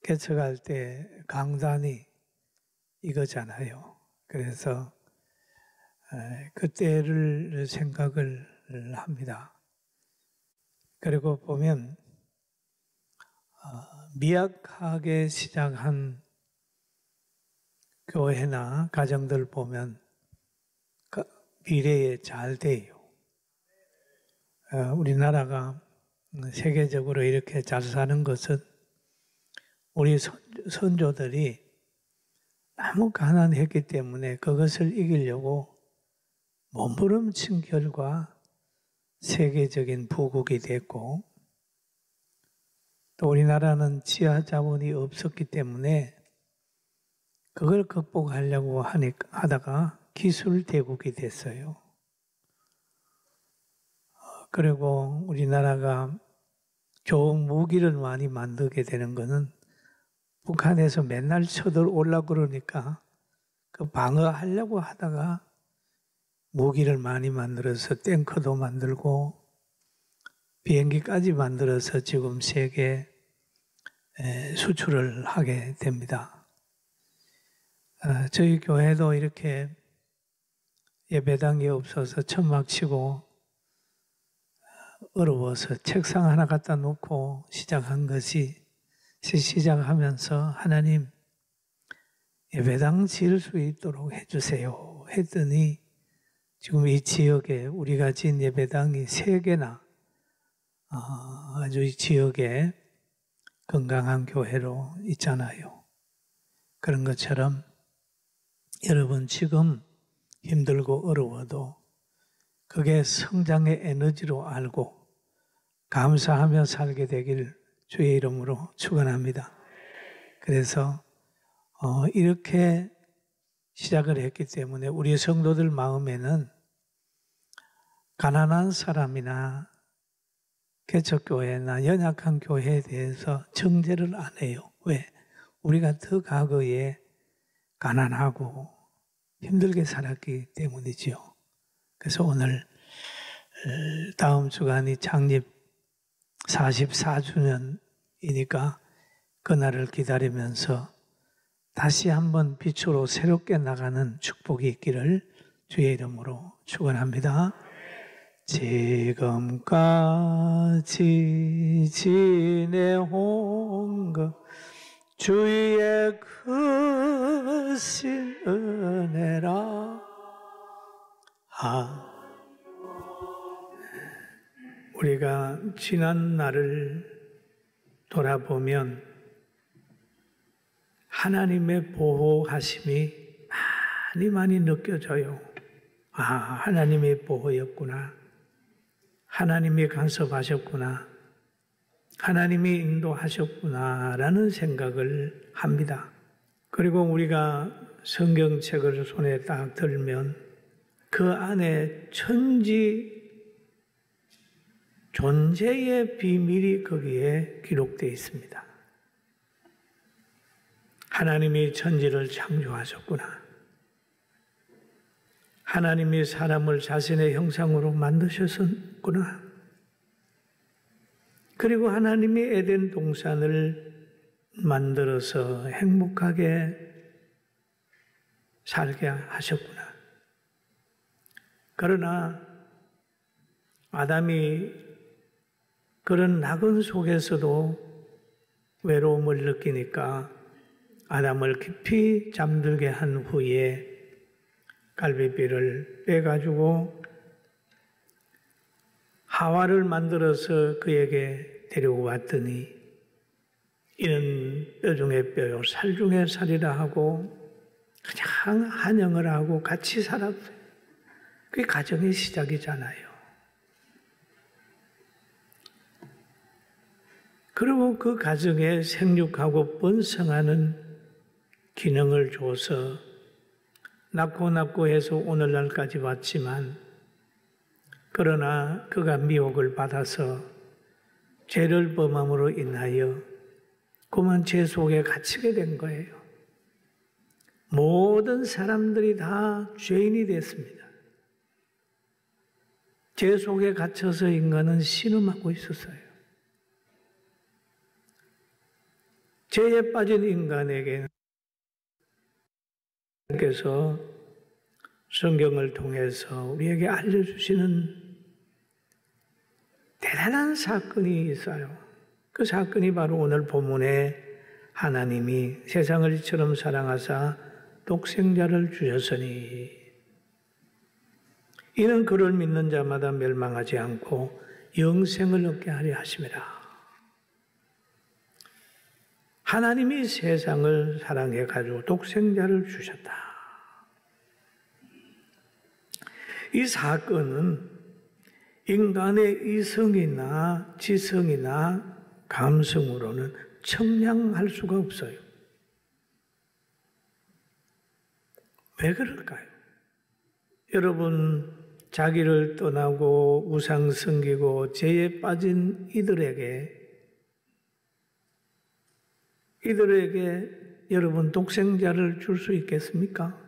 개척할 때 강단이 이거잖아요. 그래서 그때를 생각을 합니다. 그리고 보면 미약하게 시작한 교회나 가정들 보면 미래에 잘 돼요. 우리나라가 세계적으로 이렇게 잘 사는 것은 우리 선조들이 너무 가난했기 때문에 그것을 이기려고 몸부림친 결과 세계적인 부국이 됐고, 또 우리나라는 지하 자본이 없었기 때문에 그걸 극복하려고 하다가 기술 대국이 됐어요. 그리고 우리나라가 좋은 무기를 많이 만들게 되는 것은 북한에서 맨날 쳐들어오려고 그러니까 그 방어하려고 하다가 무기를 많이 만들어서 탱커도 만들고 비행기까지 만들어서 지금 세계에 수출을 하게 됩니다. 저희 교회도 이렇게 예배당이 없어서 천막 치고 어려워서 책상 하나 갖다 놓고 시작한 것이 시작하면서 하나님 예배당 지을 수 있도록 해주세요 했더니 지금 이 지역에 우리가 지은 예배당이 3개나 아주 이 지역에 건강한 교회로 있잖아요. 그런 것처럼 여러분 지금 힘들고 어려워도 그게 성장의 에너지로 알고 감사하며 살게 되길 주의 이름으로 축원합니다. 그래서 이렇게 시작을 했기 때문에 우리 성도들 마음에는 가난한 사람이나 개척교회나 연약한 교회에 대해서 정죄를 안 해요. 왜? 우리가 더 과거에 가난하고 힘들게 살았기 때문이지요. 그래서 오늘 다음 주간이 창립 44주년이니까 그날을 기다리면서 다시 한번 빛으로 새롭게 나가는 축복이 있기를 주의 이름으로 축원합니다. 지금까지 지내온 것 주의 크신 은혜라. 우리가 지난 날을 돌아보면 하나님의 보호하심이 많이 느껴져요. 하나님의 보호였구나. 하나님이 간섭하셨구나. 하나님이 인도하셨구나라는 생각을 합니다. 그리고 우리가 성경책을 손에 딱 들면 그 안에 천지 존재의 비밀이 거기에 기록되어 있습니다. 하나님이 천지를 창조하셨구나. 하나님이 사람을 자신의 형상으로 만드셨구나. 그리고 하나님이 에덴 동산을 만들어서 행복하게 살게 하셨구나. 그러나 아담이 그런 낙원 속에서도 외로움을 느끼니까 아담을 깊이 잠들게 한 후에 갈비뼈를 빼가지고 하와를 만들어서 그에게 데리고 왔더니 이는 뼈 중에 뼈요 살 중에 살이라 하고 그냥 한영을 하고 같이 살았어요. 그게 가정의 시작이잖아요. 그리고 그 가정에 생육하고 번성하는 기능을 줘서 낳고 해서 오늘날까지 왔지만 그러나 그가 미혹을 받아서 죄를 범함으로 인하여 그만 죄 속에 갇히게 된 거예요. 모든 사람들이 다 죄인이 됐습니다. 죄 속에 갇혀서 인간은 신음하고 있었어요. 죄에 빠진 인간에게 하나님께서 성경을 통해서 우리에게 알려주시는 대단한 사건이 있어요. 그 사건이 바로 오늘 본문에 하나님이 세상을 이처럼 사랑하사 독생자를 주셨으니 이는 그를 믿는 자마다 멸망하지 않고 영생을 얻게 하려 하심이라. 하나님이 세상을 사랑해가지고 독생자를 주셨다. 이 사건은 인간의 이성이나 지성이나 감성으로는 청량할 수가 없어요. 왜 그럴까요? 여러분, 자기를 떠나고 우상 섬기고 죄에 빠진 이들에게 여러분 독생자를 줄 수 있겠습니까?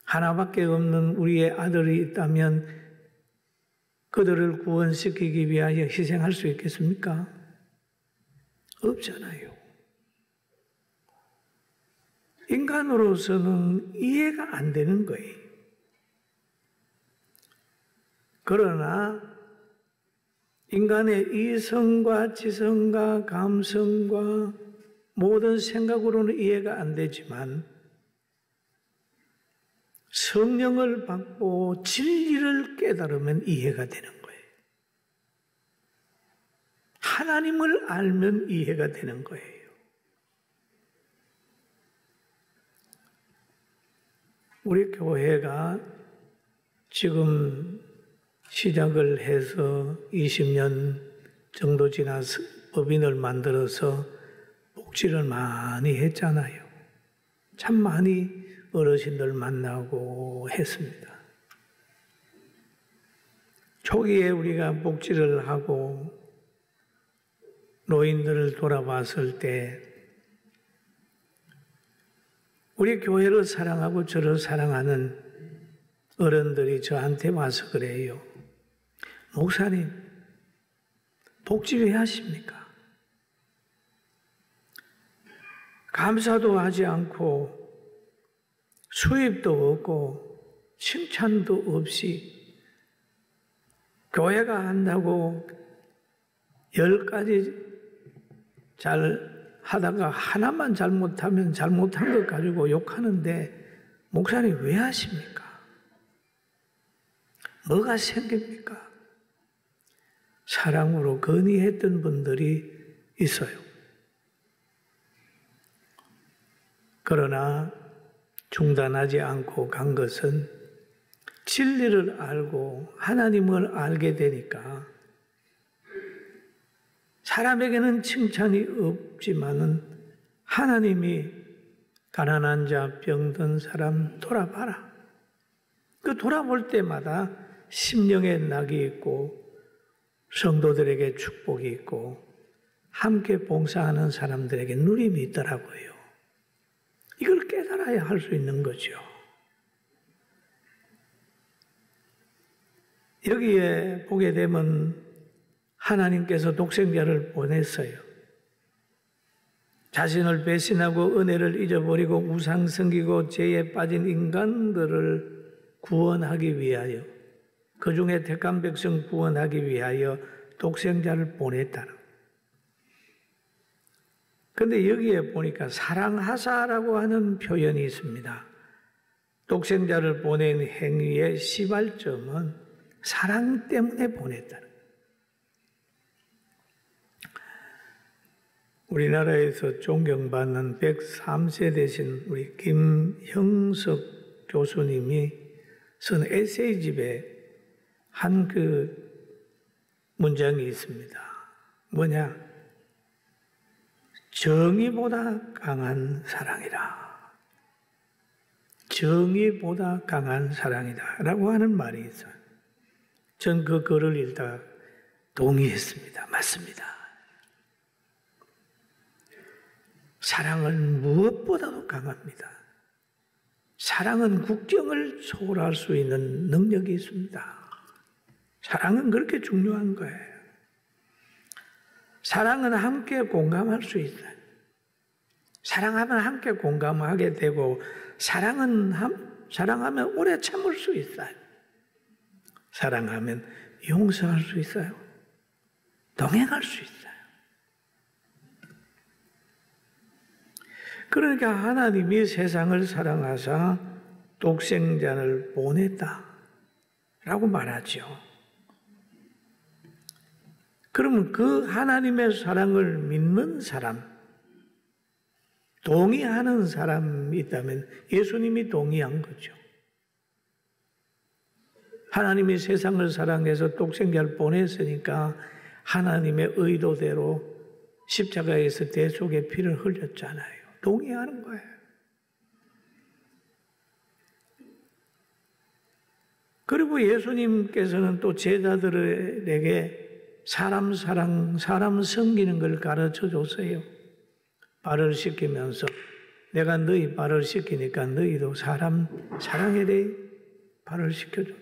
하나밖에 없는 우리의 아들이 있다면 그들을 구원시키기 위하여 희생할 수 있겠습니까? 없잖아요. 인간으로서는 이해가 안 되는 거예요. 그러나 인간의 이성과 지성과 감성과 모든 생각으로는 이해가 안 되지만 성령을 받고 진리를 깨달으면 이해가 되는 거예요. 하나님을 알면 이해가 되는 거예요. 우리 교회가 지금 시작을 해서 20년 정도 지나서 법인을 만들어서 복지를 많이 했잖아요. 참 많이 어르신들 만나고 했습니다. 초기에 우리가 복지를 하고 노인들을 돌아봤을 때 우리 교회를 사랑하고 저를 사랑하는 어른들이 저한테 와서 그래요. 목사님, 복지 왜 하십니까? 감사도 하지 않고 수입도 없고 칭찬도 없이 교회가 한다고 10가지 잘 하다가 하나만 잘못하면 잘못한 것 가지고 욕하는데 목사님 왜 하십니까? 뭐가 생깁니까? 사랑으로 건의했던 분들이 있어요. 그러나 중단하지 않고 간 것은 진리를 알고 하나님을 알게 되니까 사람에게는 칭찬이 없지만은 하나님이 가난한 자, 병든 사람 돌아봐라. 그 돌아볼 때마다 심령의 낙이 있고 성도들에게 축복이 있고 함께 봉사하는 사람들에게 누림이 있더라고요. 이걸 깨달아야 할 수 있는 거죠. 여기에 보게 되면 하나님께서 독생자를 보냈어요. 자신을 배신하고 은혜를 잊어버리고 우상 섬기고 죄에 빠진 인간들을 구원하기 위하여, 그 중에 택한 백성 구원하기 위하여 독생자를 보냈다는. 그런데 여기에 보니까 사랑하사라고 하는 표현이 있습니다. 독생자를 보낸 행위의 시발점은 사랑 때문에 보냈다는. 우리나라에서 존경받는 103세 되신 우리 김형석 교수님이 쓴 에세이집에 한 문장이 있습니다. 뭐냐? 정의보다 강한 사랑이라. 정의보다 강한 사랑이다. 라고 하는 말이 있어요. 전 그 글을 읽다가 동의했습니다. 맞습니다. 사랑은 무엇보다도 강합니다. 사랑은 국경을 초월할 수 있는 능력이 있습니다. 사랑은 그렇게 중요한 거예요. 사랑은 함께 공감할 수 있어요. 사랑하면 함께 공감하게 되고 사랑하면 오래 참을 수 있어요. 사랑하면 용서할 수 있어요. 동행할 수 있어요. 그러니까 하나님이 세상을 사랑하사 독생자를 보냈다라고 말하죠. 그러면 그 하나님의 사랑을 믿는 사람, 동의하는 사람이 있다면 예수님이 동의한 거죠. 하나님이 세상을 사랑해서 독생자를 보냈으니까 하나님의 의도대로 십자가에서 대속의 피를 흘렸잖아요. 동의하는 거예요. 그리고 예수님께서는 또 제자들에게 사람 사랑, 사람 섬기는 걸 가르쳐 줬어요. 발을 씻기면서 내가 너희 발을 씻기니까 너희도 사람 사랑에 대해 발을 씻겨줬죠.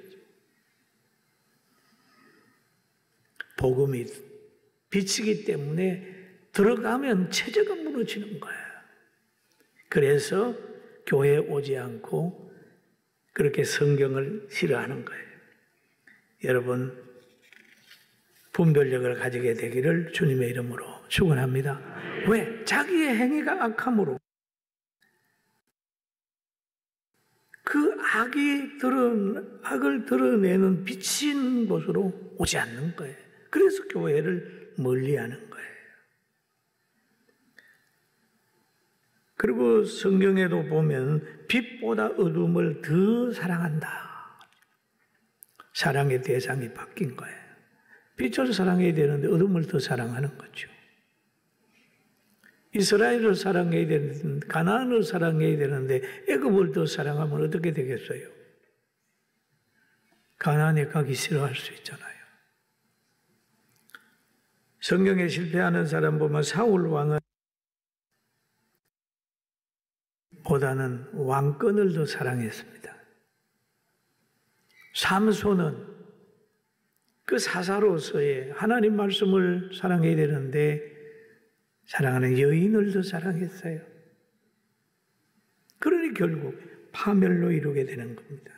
복음이 빛이기 때문에 들어가면 체제가 무너지는 거예요. 그래서 교회에 오지 않고 그렇게 성경을 싫어하는 거예요. 여러분 분별력을 가지게 되기를 주님의 이름으로 축원합니다. 왜? 자기의 행위가 악함으로 그 악을 드러내는 비친 곳으로 오지 않는 거예요. 그래서 교회를 멀리하는 거예요. 그리고 성경에도 보면 빛보다 어둠을 더 사랑한다. 사랑의 대상이 바뀐 거예요. 빛을 사랑해야 되는데 어둠을 더 사랑하는 거죠. 이스라엘을 사랑해야 되는데 가나안을 사랑해야 되는데 애굽을 더 사랑하면 어떻게 되겠어요? 가나안에 가기 싫어할 수 있잖아요. 성경에 실패하는 사람 보면 사울 왕은 보다는 왕권을 더 사랑했습니다. 삼손은 그 사사로서의 하나님 말씀을 사랑해야 되는데 사랑하는 여인을 더 사랑했어요. 그러니 결국 파멸로 이루게 되는 겁니다.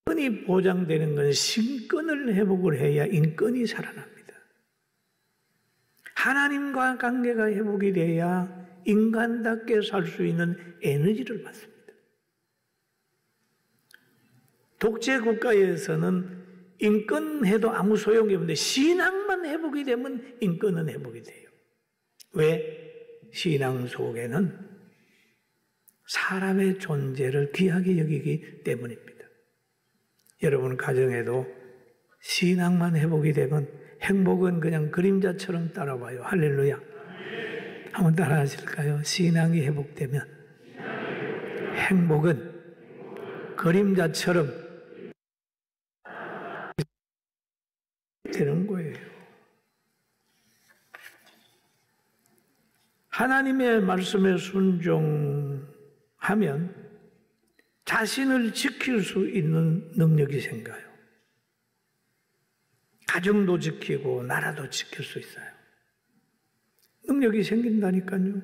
인권이 보장되는 건 신권을 회복을 해야 인권이 살아납니다. 하나님과 관계가 회복이 돼야 인간답게 살 수 있는 에너지를 받습니다. 독재 국가에서는 인권해도 아무 소용이 없는데 신앙만 회복이 되면 인권은 회복이 돼요. 왜? 신앙 속에는 사람의 존재를 귀하게 여기기 때문입니다. 여러분 가정에도 신앙만 회복이 되면 행복은 그냥 그림자처럼 따라와요. 할렐루야. 한번 따라 하실까요? 신앙이 회복되면 행복은 그림자처럼 되는 거예요. 하나님의 말씀에 순종하면 자신을 지킬 수 있는 능력이 생겨요. 가정도 지키고 나라도 지킬 수 있어요. 능력이 생긴다니까요.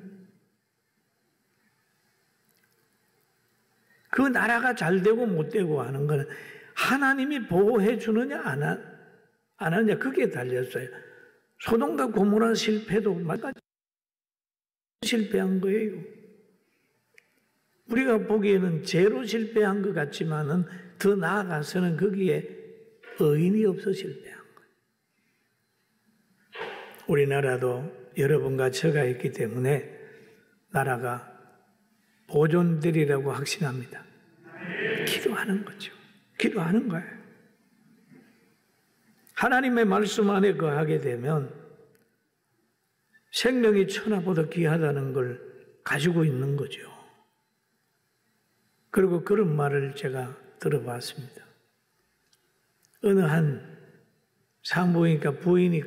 그 나라가 잘 되고 못 되고 하는 건 하나님이 보호해 주느냐 안 하느냐 그게 달렸어요. 소돔과 고모라 실패도 마찬가지 실패한 거예요. 우리가 보기에는 죄로 실패한 것 같지만은 더 나아가서는 거기에 의인이 없어 실패한 거예요. 우리나라도 여러분과 저가 있기 때문에 나라가 보존되리라고 확신합니다. 기도하는 거죠. 기도하는 거예요. 하나님의 말씀 안에 거하게 되면 생명이 천하보다 귀하다는 걸 가지고 있는 거죠. 그리고 그런 말을 제가 들어봤습니다. 어느 한 산부인과 부인이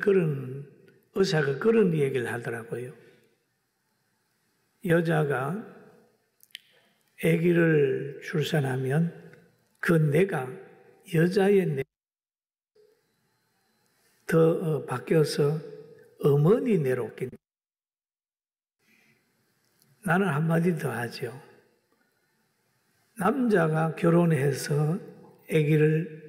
의사가 그런 얘기를 하더라고요. 여자가 아기를 출산하면 그 뇌가 여자의 뇌 더 바뀌어서 어머니 내롭긴. 나는 한마디 더 하죠. 남자가 결혼해서 아기를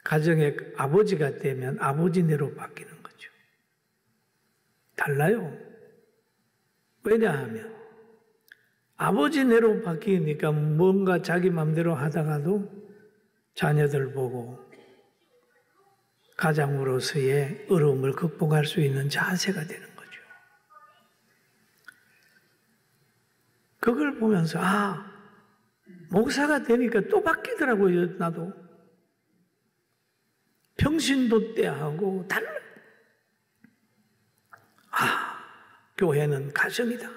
가정의 아버지가 되면 아버지 내로 바뀌는 거죠. 달라요. 왜냐하면 아버지 내로 바뀌니까 뭔가 자기 마음대로 하다가도 자녀들 보고 가장으로서의 어려움을 극복할 수 있는 자세가 되는 거죠. 그걸 보면서 목사가 되니까 또 바뀌더라고요. 나도 평신도 때하고 달라. 교회는 가정이다.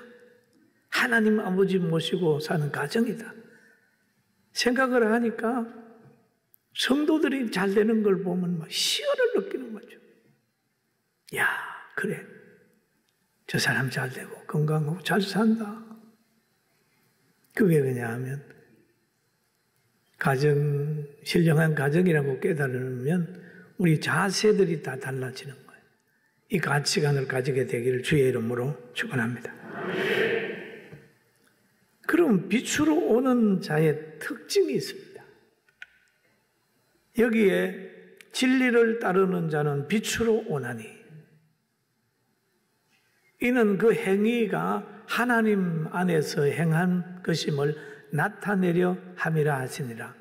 하나님 아버지 모시고 사는 가정이다. 생각을 하니까 성도들이 잘 되는 걸 보면 막 희열을 느끼는 거죠. 야, 그래. 저 사람 잘 되고 건강하고 잘 산다. 그게 왜냐 하면 신령한 가정이라고 깨달으면 우리 자세들이 다 달라지는 거예요. 이 가치관을 가지게 되기를 주의 이름으로 축원합니다. 그럼 빛으로 오는 자의 특징이 있습니다. 여기에 진리를 따르는 자는 빛으로 오나니 이는 그 행위가 하나님 안에서 행한 것임을 나타내려 함이라 하시니라.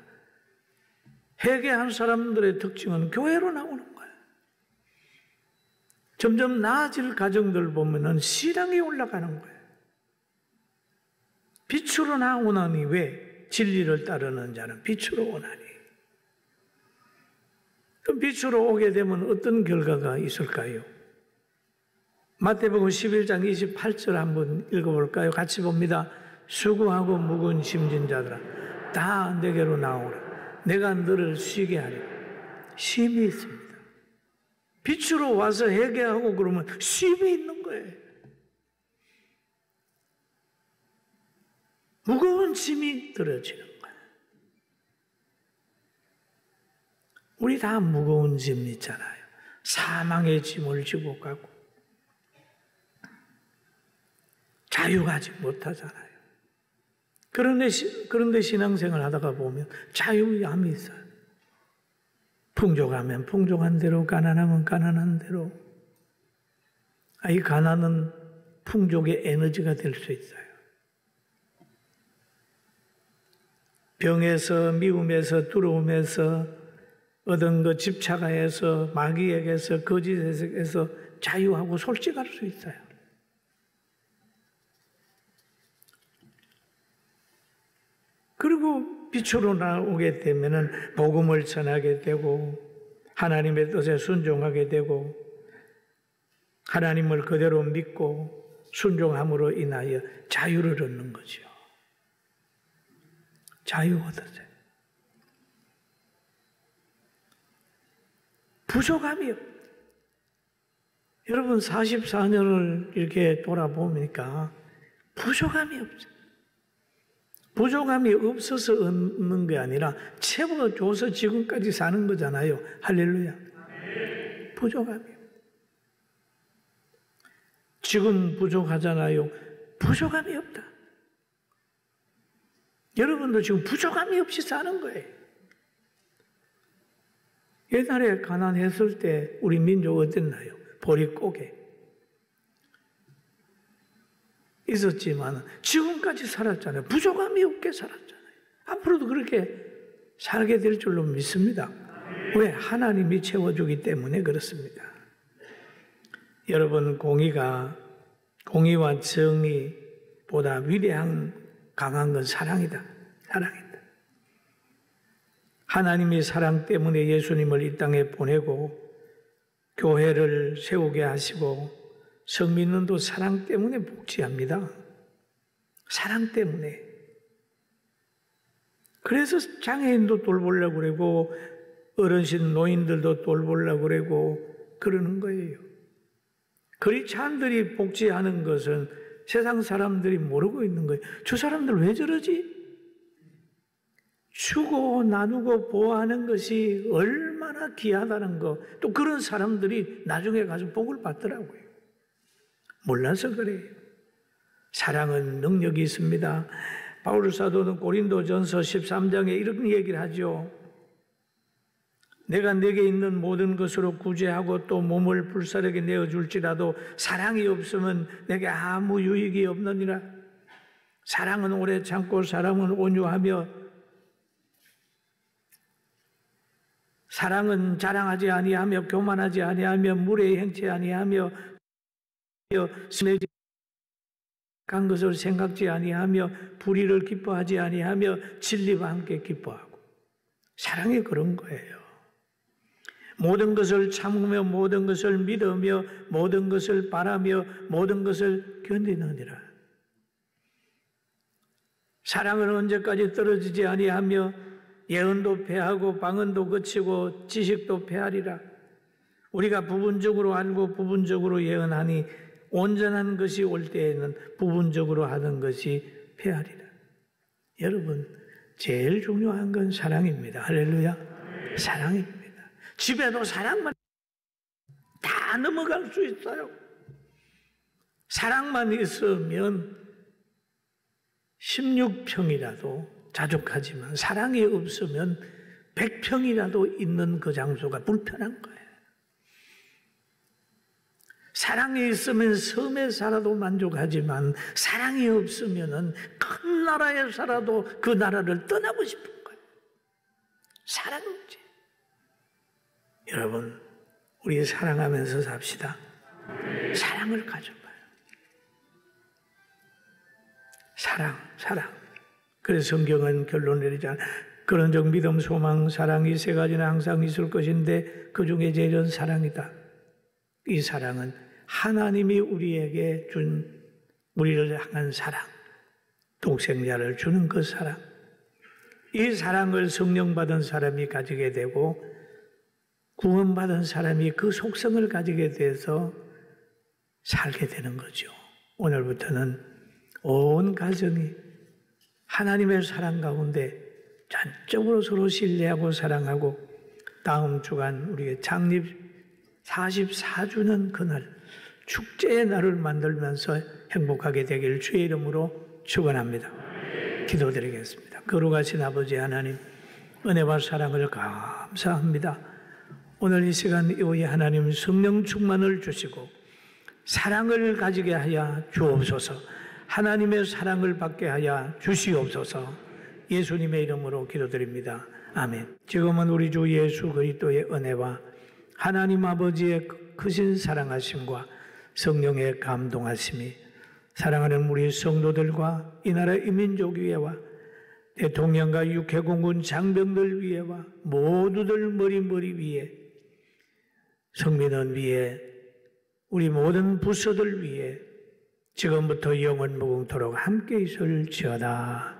회개한 사람들의 특징은 교회로 나오는 거예요. 점점 나아질 가정들 보면은 신앙이 올라가는 거예요. 빛으로 나오나니 왜? 진리를 따르는 자는 빛으로 오나니. 그럼 빛으로 오게 되면 어떤 결과가 있을까요? 마태복음 11장 28절 한번 읽어볼까요? 같이 봅니다. 수고하고 무거운 짐진 자들아 다 내게로 나오라. 내가 너를 쉬게 하리라. 쉼이 있습니다. 빛으로 와서 회개하고 그러면 쉼이 있는 거예요. 무거운 짐이 들어지는 거예요. 우리 다 무거운 짐 있잖아요. 사망의 짐을 지고 가고 자유하지 못하잖아요. 그런데 신앙생활 하다가 보면 자유함이 있어요. 풍족하면 풍족한 대로, 가난하면 가난한 대로. 이 가난은 풍족의 에너지가 될 수 있어요. 병에서, 미움에서, 두려움에서, 얻은 것 집착하에서, 마귀에게서, 거짓에서 자유하고 솔직할 수 있어요. 그리고 빛으로 나오게 되면은 복음을 전하게 되고 하나님의 뜻에 순종하게 되고 하나님을 그대로 믿고 순종함으로 인하여 자유를 얻는 거죠. 자유 얻으세요. 부족함이 없어요. 여러분 44년을 이렇게 돌아보니까 부족함이 없어요. 부족함이 없어서 얻는 게 아니라 채워줘서 지금까지 사는 거잖아요. 할렐루야. 부족함이. 지금 부족하잖아요. 부족함이 없다. 여러분도 지금 부족함이 없이 사는 거예요. 옛날에 가난했을 때 우리 민족 어땠나요? 보릿고개 있었지만 지금까지 살았잖아요. 부족함이 없게 살았잖아요. 앞으로도 그렇게 살게 될 줄로 믿습니다. 왜? 하나님이 채워주기 때문에 그렇습니다. 여러분, 공의와 정의보다 위대한 강한 건 사랑이다. 사랑이다. 하나님이 사랑 때문에 예수님을 이 땅에 보내고 교회를 세우게 하시고 성민은도 사랑 때문에 복지합니다. 사랑 때문에. 그래서 장애인도 돌보려고 그러고 어르신 노인들도 돌보려고 그러고 그러는 거예요. 크리스찬들이 복지하는 것은 세상 사람들이 모르고 있는 거예요. 저 사람들 왜 저러지? 주고 나누고 보호하는 것이 얼마나 얼마나 귀하다는 거, 또 그런 사람들이 나중에 가서 복을 받더라고요. 몰라서 그래요. 사랑은 능력이 있습니다. 바울 사도는 고린도전서 13장에 이런 얘기를 하죠. 내가 내게 있는 모든 것으로 구제하고 또 몸을 불사르게 내어줄지라도 사랑이 없으면 내게 아무 유익이 없느니라. 사랑은 오래 참고 사랑은 온유하며 사랑은 자랑하지 아니하며 교만하지 아니하며 무례히 행치 아니하며 스내지 간 것을 생각지 아니하며 불의를 기뻐하지 아니하며 진리와 함께 기뻐하고. 사랑이 그런 거예요. 모든 것을 참으며 모든 것을 믿으며 모든 것을 바라며 모든 것을 견디느니라. 사랑은 언제까지 떨어지지 아니하며 예언도 패하고 방언도 거치고 지식도 패하리라. 우리가 부분적으로 알고 부분적으로 예언하니 온전한 것이 올 때에는 부분적으로 하는 것이 패하리라. 여러분, 제일 중요한 건 사랑입니다. 할렐루야. 사랑입니다. 집에도 사랑만 다 넘어갈 수 있어요. 사랑만 있으면 16평이라도 자족하지만 사랑이 없으면 100평이라도 있는 그 장소가 불편한 거예요. 사랑이 있으면 섬에 살아도 만족하지만 사랑이 없으면 큰 나라에 살아도 그 나라를 떠나고 싶은 거예요. 사랑이지. 여러분, 우리 사랑하면서 삽시다. 사랑을 가져봐요. 사랑. 그래서 성경은 결론 내리잖아요. 그런 적 믿음, 소망, 사랑이 세 가지는 항상 있을 것인데 그 중에 제일은 사랑이다. 이 사랑은 하나님이 우리에게 준 우리를 향한 사랑, 독생자를 주는 그 사랑. 이 사랑을 성령 받은 사람이 가지게 되고 구원받은 사람이 그 속성을 가지게 돼서 살게 되는 거죠. 오늘부터는 온 가정이 하나님의 사랑 가운데 전적으로 서로 신뢰하고 사랑하고 다음 주간 우리의 창립 44주년 그날 축제의 날을 만들면서 행복하게 되기를 주의 이름으로 축원합니다. 기도드리겠습니다. 거룩하신 아버지 하나님, 은혜와 사랑을 감사합니다. 오늘 이 시간 이후에 하나님 성령 충만을 주시고 사랑을 가지게 하여 주옵소서. 하나님의 사랑을 받게 하여 주시옵소서. 예수님의 이름으로 기도드립니다. 아멘. 지금은 우리 주 예수 그리스도의 은혜와 하나님 아버지의 크신 사랑하심과 성령의 감동하심이 사랑하는 우리 성도들과 이 나라 이민족 위에와 대통령과 육해공군 장병들 위에와 모두들 머리 위에 성민원 위에 우리 모든 부서들 위에 지금부터 영원 무궁토록 함께 있을지어다.